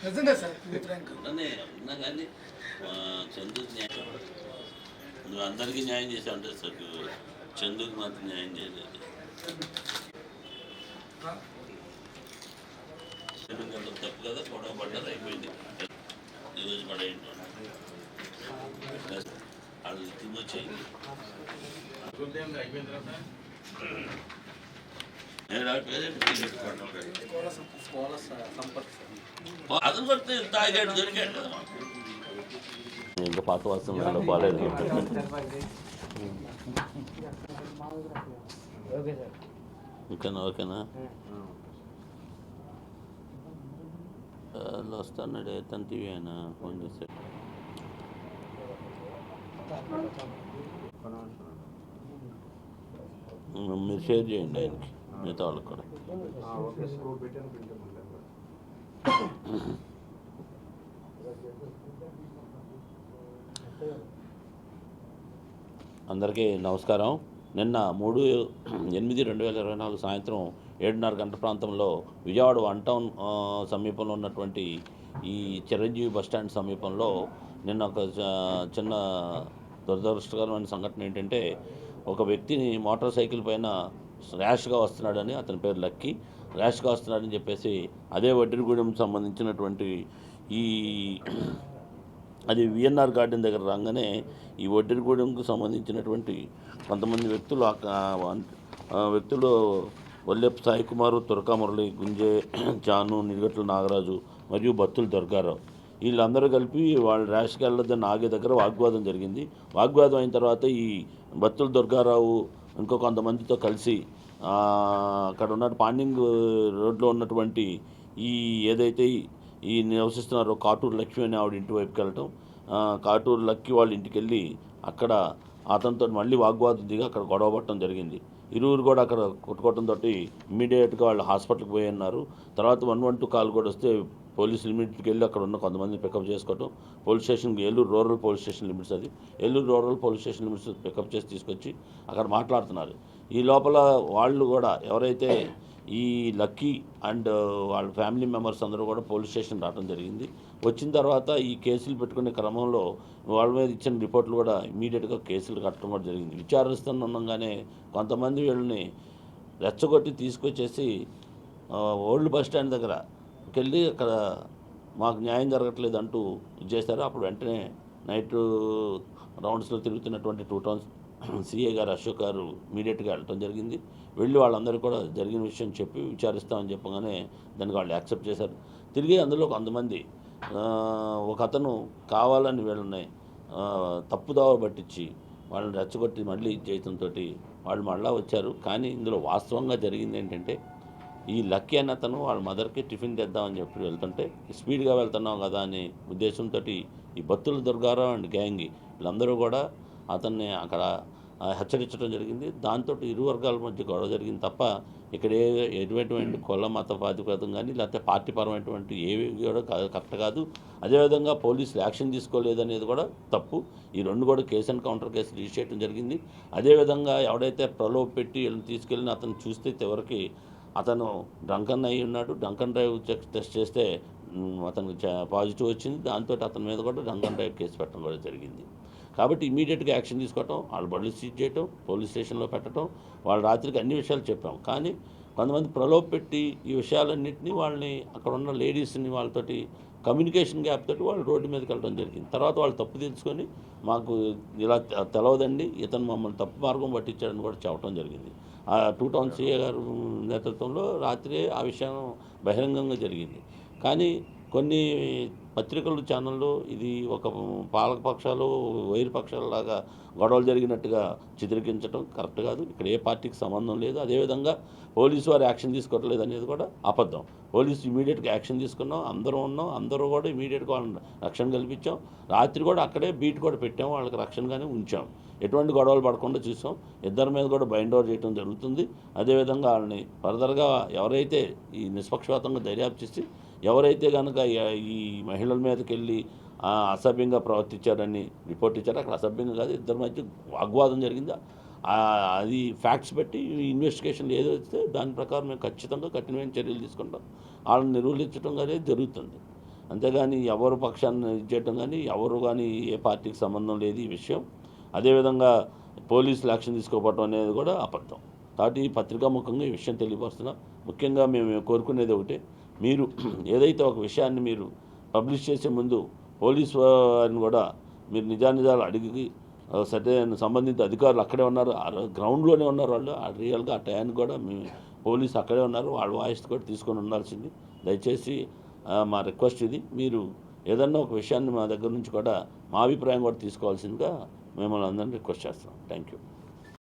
నిజంగా సార్ ఇది ఫ్రాంక్. ఉన్నా కానీ చందుకు న్యాయం నువ్వు అందరికీ న్యాయం చేసావు అంటే సార్ చందుకు మాత్రం న్యాయం చేయలేదు. చందుకు తప్పు కదా, గొడవ పడ్డది అయిపోయింది. ఈరోజు పడేయండి వాళ్ళు తినొచ్చేయండి. అతను కొడితే తాగాడు దొరికాడు కదా మాకు. ఇంకా పాత వస్తువులలో బాగాలేదు. ఓకేనా వాళ్ళు వస్తున్నాడు. తన టీవీ అయినా ఫోన్ చేశాడు. మీరు షేర్ చేయండి ఆయనకి, మిగతా వాళ్ళకి కూడా. అందరికీ నమస్కారం. నిన్న 3/8/2024 సాయంత్రం 7:30 గంటల ప్రాంతంలో విజయవాడ 1 టౌన్ సమీపంలో ఉన్నటువంటి ఈ చిరంజీవి బస్టాండ్ సమీపంలో నిన్న ఒక చిన్న దురదృష్టకరమైన సంఘటన ఏంటంటే, ఒక వ్యక్తిని మోటార్ సైకిల్ పైన ర్యాష్గా వస్తున్నాడని, అతని పేరు లక్కీ, ర్యాష్గా వస్తున్నాడని చెప్పేసి అదే వడ్డిరిగూడెం సంబంధించినటువంటి ఈ అది విఎన్ఆర్ గార్డెన్ దగ్గర రాగానే ఈ వడ్డిరిగూడెంకు సంబంధించినటువంటి కొంతమంది వ్యక్తులు వల్లెపు సాయి కుమారు, తురకా మురళి, గుంజే జాను, నిడిగట్ల నాగరాజు మరియు బత్తుల దుర్గారావు వీళ్ళందరూ కలిపి వాళ్ళు ర్యాష్కి వెళ్ళొద్దని ఆగే దగ్గర వాగ్వాదం జరిగింది. వాగ్వాదం అయిన తర్వాత ఈ బత్తుల దుర్గారావు ఇంకో కొంతమందితో కలిసి అక్కడ ఉన్న పాండింగ్ రోడ్లో ఉన్నటువంటి ఈ ఏదైతే ఈ నివసిస్తున్నారో కాటూరు లక్ష్మి అని ఆవిడ ఇంటి వైపుకి వెళ్ళటం, కాటూరు లక్ష్మి వాళ్ళ ఇంటికి వెళ్ళి అక్కడ అతనితో మళ్ళీ వాగ్వాదం దిగి అక్కడ గొడవ పట్టడం జరిగింది. ఇరువురు కూడా అక్కడ కొట్టుకోవడంతో ఇమ్మీడియట్గా వాళ్ళు హాస్పిటల్కి పోయి ఉన్నారు. తర్వాత 112 కాల్ కూడా వస్తే పోలీసులు ఇమ్మీడియట్కి వెళ్ళి అక్కడ ఉన్న కొంతమందిని పికప్ చేసుకోవడం, పోలీస్ స్టేషన్కి Eluru rural police station limits, అది Eluru rural police station limits pick up చేసి తీసుకొచ్చి అక్కడ మాట్లాడుతున్నారు. ఈ లోపల వాళ్ళు కూడా ఎవరైతే ఈ లక్కీ అండ్ వాళ్ళ ఫ్యామిలీ మెంబర్స్ అందరూ కూడా పోలీస్ స్టేషన్ రావడం జరిగింది. వచ్చిన తర్వాత ఈ కేసులు పెట్టుకునే క్రమంలో వాళ్ళ మీద ఇచ్చిన రిపోర్ట్లు కూడా ఇమీడియట్గా కేసులు కట్టడం కూడా జరిగింది. విచారిస్తుండగానే కొంతమంది వీళ్ళని రెచ్చగొట్టి తీసుకొచ్చేసి ఓల్డ్ బస్ స్టాండ్ దగ్గరకి వెళ్ళి అక్కడ మాకు న్యాయం జరగట్లేదు అంటూ చేశారు. అప్పుడు వెంటనే నైట్ రౌండ్స్లో తిరుగుతున్నటువంటి 2 టౌన్స్ సిఏ గారు అశోక్ గారు ఇమీడియట్గా వెళ్ళటం జరిగింది. వెళ్ళి వాళ్ళందరూ కూడా జరిగిన విషయం చెప్పి విచారిస్తామని చెప్పగానే దానికి వాళ్ళు యాక్సెప్ట్ చేశారు. తిరిగి అందులో కొంతమంది ఒక అతను కావాలని వీళ్ళని తప్పుదావ పట్టించి వాళ్ళని రెచ్చగొట్టి మళ్ళీ చేయడంతో వాళ్ళు మళ్ళీ వచ్చారు. కానీ ఇందులో వాస్తవంగా జరిగింది ఏంటంటే, ఈ లక్కీ అన్న అతను వాళ్ళ మదర్కి టిఫిన్ తెద్దామని చెప్పి వెళ్తుంటే స్పీడ్గా వెళ్తున్నాం కదా అనే ఉద్దేశంతో ఈ బత్తుల దుర్గారావు అండ్ గ్యాంగ్ వీళ్ళందరూ కూడా అతన్ని అక్కడ హెచ్చరించడం జరిగింది. దాంతో ఇరు వర్గాల మధ్య గొడవ జరిగింది తప్ప ఇక్కడ ఎటువంటి కుల మత ప్రాతిపదం కానీ లేకపోతే పార్టీ పరమైనటువంటి ఏవి కూడా కరెక్ట్ కాదు. అదేవిధంగా పోలీసులు యాక్షన్ తీసుకోలేదనేది కూడా తప్పు. ఈ రెండు కూడా case and counter case register చేయడం జరిగింది. అదేవిధంగా ఎవడైతే ప్రలోభ పెట్టి వీళ్ళని తీసుకెళ్ళిన అతను చూస్తే చివరికి అతను డ్రంకన్ అయి ఉన్నాడు. డ్రంకన్ డ్రైవ్ టెస్ట్ చేస్తే అతనికి పాజిటివ్ వచ్చింది. దాంతో అతని మీద కూడా డ్రంకన్ డ్రైవ్ కేసు పెట్టడం కూడా జరిగింది. కాబట్టి ఇమీడియట్గా యాక్షన్ తీసుకోవటం, వాళ్ళ బళ్ళు సీజ్ చేయటం, పోలీస్ స్టేషన్లో పెట్టడం, వాళ్ళ రాత్రికి అన్ని విషయాలు చెప్పాం. కానీ కొంతమంది ప్రలోభ పెట్టి ఈ విషయాలన్నింటినీ వాళ్ళని అక్కడ ఉన్న లేడీస్ని వాళ్ళతోటి కమ్యూనికేషన్ గ్యాప్ తోటి వాళ్ళు రోడ్డు మీదకి వెళ్ళడం జరిగింది. తర్వాత వాళ్ళు తప్పు తెలుసుకొని మాకు ఇలా తెలవదండి, ఇతను మమ్మల్ని తప్పు మార్గం పట్టించాడని కూడా చెప్పడం జరిగింది. ఆ 2 టౌన్ సిఏ గారు నేతృత్వంలో రాత్రే ఆ విషయం బహిరంగంగా జరిగింది. కానీ కొన్ని పత్రికలు ఛానళ్ళు ఇది ఒక పాలకపక్షాలు వైరు పక్షాలలాగా గొడవలు జరిగినట్టుగా చిత్రీకరించడం కరెక్ట్ కాదు. ఇక్కడ ఏ పార్టీకి సంబంధం లేదు. అదేవిధంగా పోలీసు వారు యాక్షన్ తీసుకోవట్లేదు అనేది కూడా అబద్ధం. పోలీసు ఇమీడియట్గా యాక్షన్ తీసుకున్నాం, అందరూ ఉన్నాం, అందరూ కూడా ఇమీడియట్గా వాళ్ళని రక్షణ కల్పించాం. రాత్రి కూడా అక్కడే బీట్ కూడా పెట్టాం, వాళ్ళకి రక్షణగానే ఉంచాం. ఎటువంటి గొడవలు పడకుండా చూసాం. ఇద్దరి మీద కూడా బైండ్ ఓవర్ చేయడం జరుగుతుంది. అదేవిధంగా వాళ్ళని ఫర్దర్గా ఎవరైతే ఈ నిష్పక్షపాతంగా దర్యాప్తు చేసి ఎవరైతే కనుక ఈ మహిళల మీదకి వెళ్ళి అసభ్యంగా ప్రవర్తించారని రిపోర్ట్ ఇచ్చారో అక్కడ అసభ్యంగా కాదు, ఇద్దరి మధ్య వాగ్వాదం జరిగింది. అది ఫ్యాక్ట్స్ బట్టి ఇన్వెస్టిగేషన్లు ఏదైతే దాని ప్రకారం మేము ఖచ్చితంగా కఠినమైన చర్యలు తీసుకుంటాం. వాళ్ళని నిర్వహించడం అనేది జరుగుతుంది. అంతేగాని ఎవరు పక్షాన్ని ఇది చేయటం కానీ ఎవరు కానీ ఏ పార్టీకి సంబంధం లేదు ఈ విషయం. అదేవిధంగా పోలీసులు యాక్షన్ తీసుకోకపోవటం అనేది కూడా అబద్ధం. కాబట్టి పత్రికాముఖంగా ఈ విషయం తెలియపరుస్తున్నాం. ముఖ్యంగా మేము కోరుకునేది ఒకటే, మీరు ఏదైతే ఒక విషయాన్ని మీరు పబ్లిష్ చేసే ముందు పోలీసు వారిని కూడా మీరు నిజానిజాలు అడిగి సరైన సంబంధిత అధికారులు అక్కడే ఉన్నారు, గ్రౌండ్లోనే ఉన్నారు వాళ్ళు, రియల్గా ఆ టయానికి కూడా మీ పోలీసు అక్కడే ఉన్నారు, వాళ్ళ వాయిస్ కూడా తీసుకొని ఉండాల్సింది. దయచేసి మా రిక్వెస్ట్ ఇది, మీరు ఏదన్నా ఒక విషయాన్ని మా దగ్గర నుంచి కూడా మా అభిప్రాయం కూడా తీసుకోవాల్సిందిగా మిమ్మల్ని అందరినీ రిక్వెస్ట్ చేస్తున్నాం. Thank you.